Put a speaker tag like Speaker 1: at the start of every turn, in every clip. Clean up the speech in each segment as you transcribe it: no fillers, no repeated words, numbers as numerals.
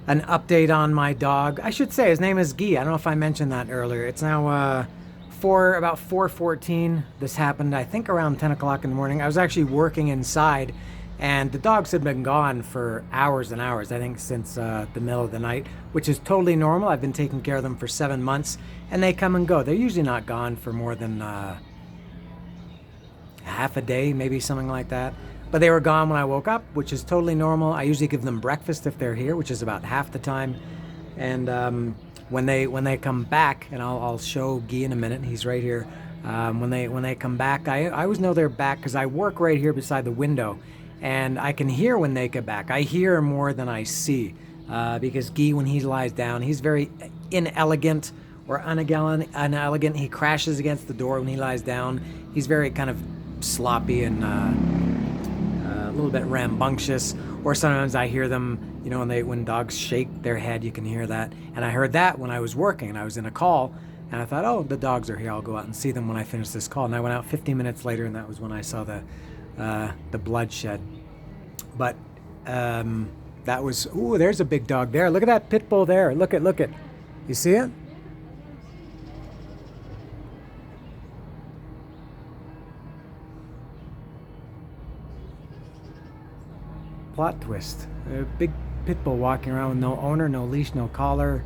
Speaker 1: an update on my dog. I should say his name is Guy. I don't know if I mentioned that earlier. It's now about 4:14. This happened, I think, around 10 o'clock in the morning. I was actually working inside, and the dogs had been gone for hours and hours. I think since the middle of the night, which is totally normal. I've been taking care of them for 7 months, and they come and go. They're usually not gone for more than half a day, maybe something like that. But they were gone when I woke up, which is totally normal. I usually give them breakfast if they're here, which is about half the time. And when they come back, and I'll show Guy in a minute. He's right here. When they come back, I always know they're back because I work right here beside the window, and I can hear when they get back. I hear more than I see because Guy, when he lies down, he's very inelegant or unelegant. He crashes against the door when he lies down. He's very kind of sloppy and a little bit rambunctious. Or sometimes I hear them, when dogs shake their head, you can hear that. And I heard that when I was working and I was in a call, and I thought, oh, the dogs are here. I'll go out and see them when I finish this call. And I went out 15 minutes later, and that was when I saw the bloodshed. But that was, ooh, there's a big dog there. Look at that pit bull there. Look at. You see it? Plot twist. A big pit bull walking around with no owner, no leash, no collar.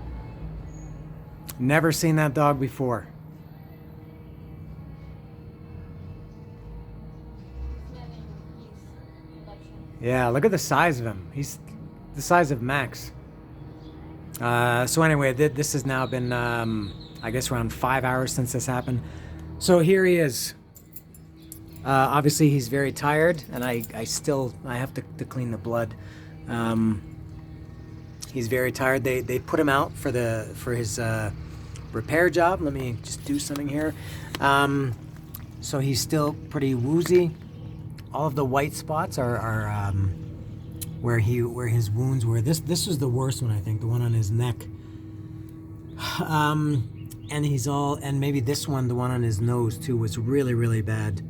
Speaker 1: Never seen that dog before. Yeah, look at the size of him. He's the size of Max. So anyway, this has now been, I guess, around 5 hours since this happened. So here he is. Obviously, he's very tired, and I have to clean the blood. He's very tired. They put him out for his repair job. Let me just do something here. So he's still pretty woozy. All of the white spots are where his wounds were. This was the worst one, I think, the one on his neck. And maybe this one, the one on his nose too, was really, really bad.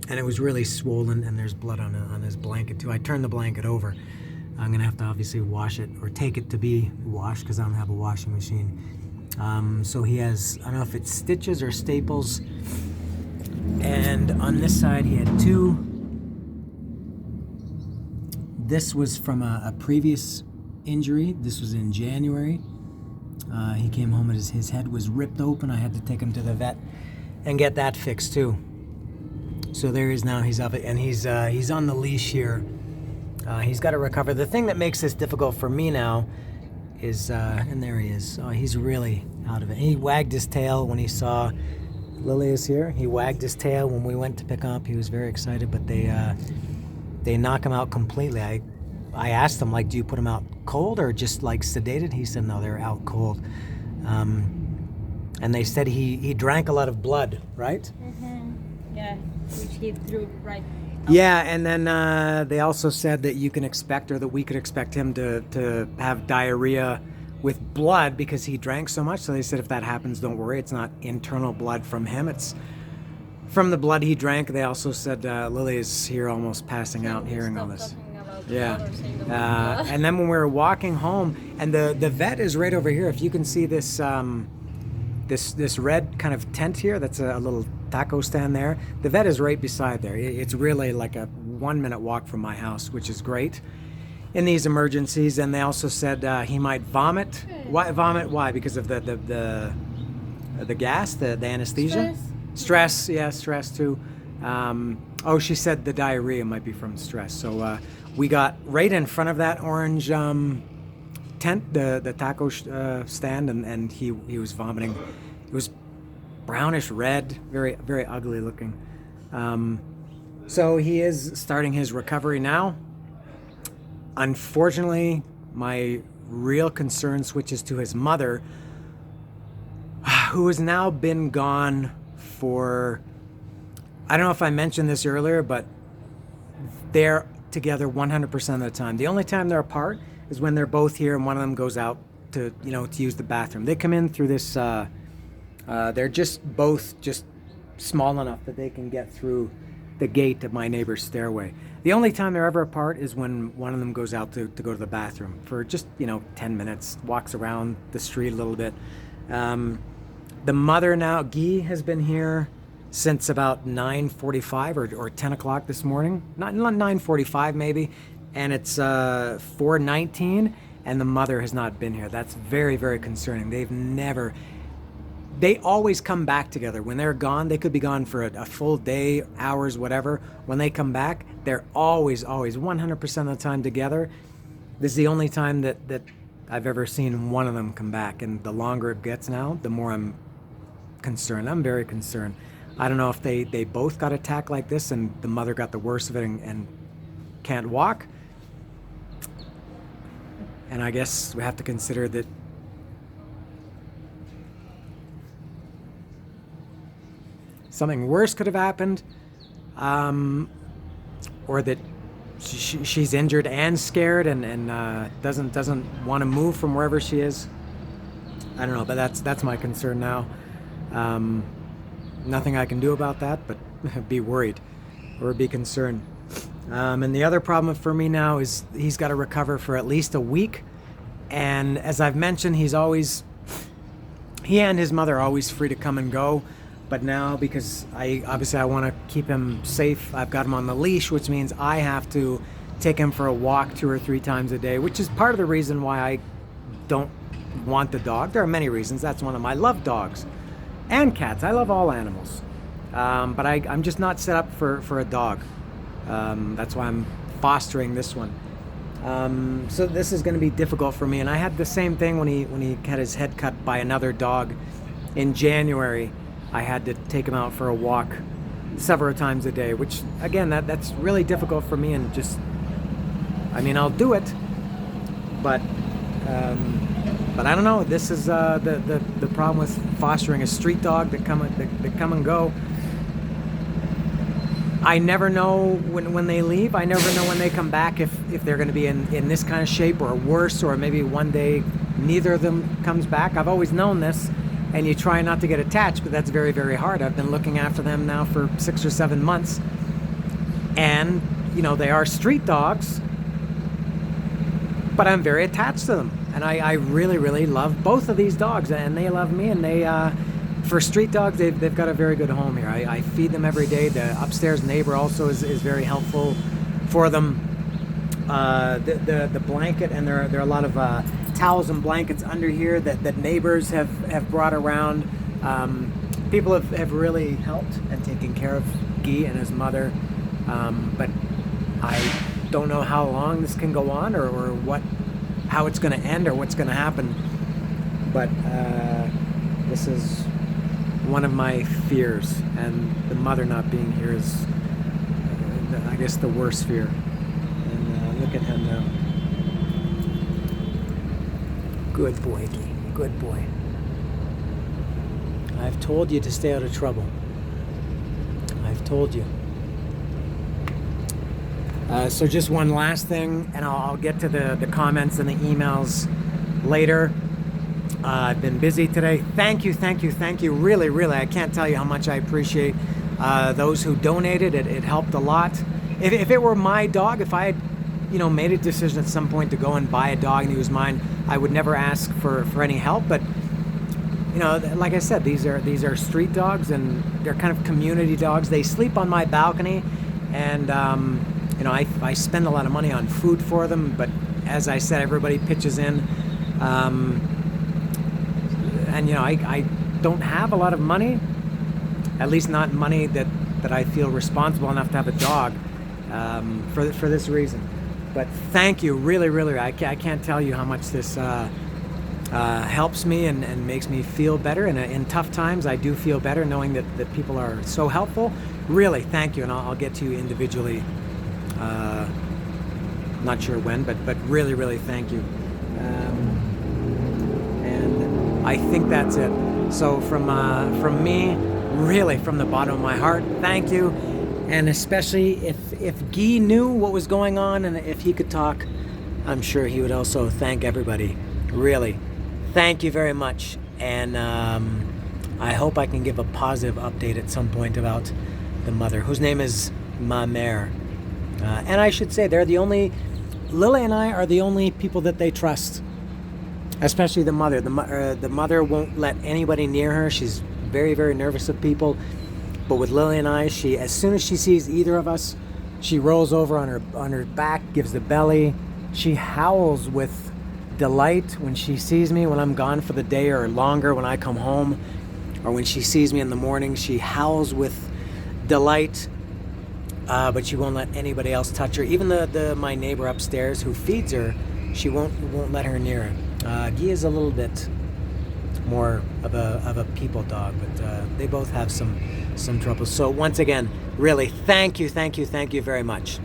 Speaker 1: And it was really swollen, and there's blood on his blanket too. I turned the blanket over. I'm gonna have to obviously wash it or take it to be washed because I don't have a washing machine. So he has, I don't know if it's stitches or staples. And on this side he had two. This was from a previous injury. This was in January. He came home and his head was ripped open. I had to take him to the vet and get that fixed too. So there he is now. He's up and he's on the leash here. He's got to recover. The thing that makes this difficult for me now is, and there he is. Oh, he's really out of it. He wagged his tail when he saw Lily is here. He wagged his tail when we went to pick him up. He was very excited, but they knock him out completely. I asked him, like, do you put him out cold or just like sedated? He said no, they're out cold. And they said he drank a lot of blood, right?
Speaker 2: Mm-hmm. Yeah, which he threw right.
Speaker 1: Yeah, and then they also said that you can expect, or that we could expect him to have diarrhea with blood because he drank so much. So they said if that happens, don't worry. It's not internal blood from him. It's from the blood he drank. They also said Lily is here almost passing out hearing all this. Yeah. And then when we were walking home, and the vet is right over here. If you can see this this red kind of tent here, that's a little taco stand there. The vet is right beside there. It's really like a 1-minute walk from my house, which is great in these emergencies. And they also said he might vomit. Why vomit? Why? Because of the gas, the anesthesia? Stress, yeah, stress too. She said the diarrhea might be from stress. So we got right in front of that orange tent, the taco stand, and he was vomiting. It was brownish red, very, very ugly looking. So he is starting his recovery now. Unfortunately, my real concern switches to his mother, who has now been gone for, I don't know if I mentioned this earlier, but they're together 100% of the time. The only time they're apart is when they're both here and one of them goes out to use the bathroom. They come in through this, they're just both just small enough that they can get through the gate of my neighbor's stairway. The only time they're ever apart is when one of them goes out to go to the bathroom for just 10 minutes, walks around the street a little bit. The mother now, Guy, has been here since about 9:45 or 10 o'clock this morning. Not 9:45 maybe, and it's 4:19, and the mother has not been here. That's very, very concerning. They always come back together. When they're gone, they could be gone for a full day, hours, whatever. When they come back, they're always 100% of the time together. This is the only time that I've ever seen one of them come back, and the longer it gets now, the more I'm concerned. I'm very concerned. I don't know if they both got attacked like this and the mother got the worst of it and can't walk. And I guess we have to consider that something worse could have happened, or that she's injured and scared and doesn't want to move from wherever she is. I don't know, but that's my concern now. Nothing I can do about that, but be worried or be concerned. And the other problem for me now is he's got to recover for at least a week. And as I've mentioned, he and his mother are always free to come and go. But now, because I want to keep him safe, I've got him on the leash, which means I have to take him for a walk 2 or 3 times a day, which is part of the reason why I don't want the dog. There are many reasons. That's one of them. I love dogs and cats. I love all animals. But I'm just not set up for a dog. That's why I'm fostering this one. So this is going to be difficult for me. And I had the same thing when he had his head cut by another dog in January. I had to take him out for a walk several times a day, which again, that's really difficult for me. And I'll do it, but I don't know. This is the problem with fostering a street dog that come and go. I never know when they leave. I never know when they come back if they're going to be in this kind of shape or worse, or maybe one day neither of them comes back. I've always known this, and you try not to get attached, but that's very, very hard. I've been looking after them now for 6 or 7 months, and they are street dogs, but I'm very attached to them, and I really, really love both of these dogs, and they love me, and they for street dogs, they've got a very good home here. I feed them every day. The upstairs neighbor also is very helpful for them. The blanket, and there are a lot of towels and blankets under here that neighbors have brought around. People have really helped and taken care of Guy and his mother. But I don't know how long this can go on or how it's going to end or what's going to happen. But this is one of my fears, and the mother not being here is, I guess, the worst fear. And look at him now. Good boy, Guy. Good boy. I've told you to stay out of trouble. I've told you. So just one last thing, and I'll get to the comments and the emails later. I've been busy today. Thank you. Really, really, I can't tell you how much I appreciate those who donated. It helped a lot. If it were my dog, if I had, made a decision at some point to go and buy a dog and he was mine, I would never ask for any help. But like I said, these are street dogs, and they're kind of community dogs. They sleep on my balcony, and I spend a lot of money on food for them. But as I said, everybody pitches in. And I don't have a lot of money, at least not money that I feel responsible enough to have a dog for this reason. But thank you, really, really. I can't tell you how much this helps me and makes me feel better. And in tough times, I do feel better knowing that people are so helpful. Really, thank you, and I'll get to you individually. Not sure when, but really, really thank you. I think that's it. So from me, really from the bottom of my heart, thank you. And especially if Guy knew what was going on and if he could talk, I'm sure he would also thank everybody. Really, thank you very much. And I hope I can give a positive update at some point about the mother, whose name is ma mère. And I should say, Lily and I are the only people that they trust, especially the mother. The mother won't let anybody near her. She's very, very nervous of people. But with Lily and I, as soon as she sees either of us, she rolls over on her back, gives the belly. She howls with delight when she sees me when I'm gone for the day or longer when I come home, or when she sees me in the morning. She howls with delight, but she won't let anybody else touch her. Even my neighbor upstairs who feeds her, she won't let her near her. Guy is a little bit more of a people dog, but they both have some trouble. So once again, really, thank you very much.